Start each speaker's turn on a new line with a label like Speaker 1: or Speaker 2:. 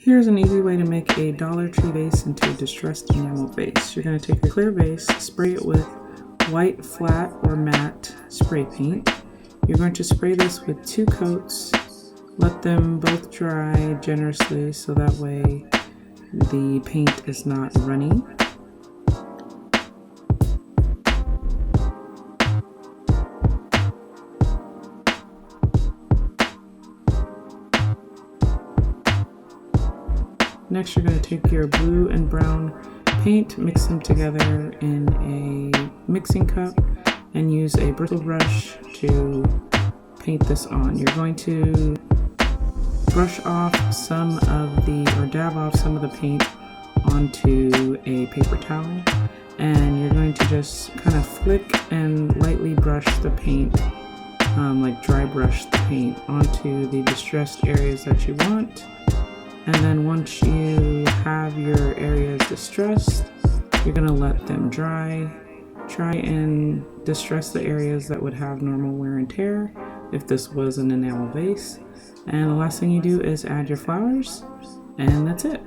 Speaker 1: Here's an easy way to make a Dollar Tree vase into a distressed enamel vase. You're going to take a clear vase, spray it with white flat or matte spray paint. You're going to spray this with 2 coats. Let them both dry generously so that way the paint is not runny. Next, you're going to take your blue and brown paint, mix them together in a mixing cup, and use a bristle brush to paint this on. You're going to brush off dab off some of the paint onto a paper towel, and you're going to just kind of flick and lightly brush the paint, like dry brush the paint onto the distressed areas that you want. And then once you have your areas distressed, you're going to let them dry. Try and distress the areas that would have normal wear and tear if this was an enamel vase. And the last thing you do is add your flowers, and that's it.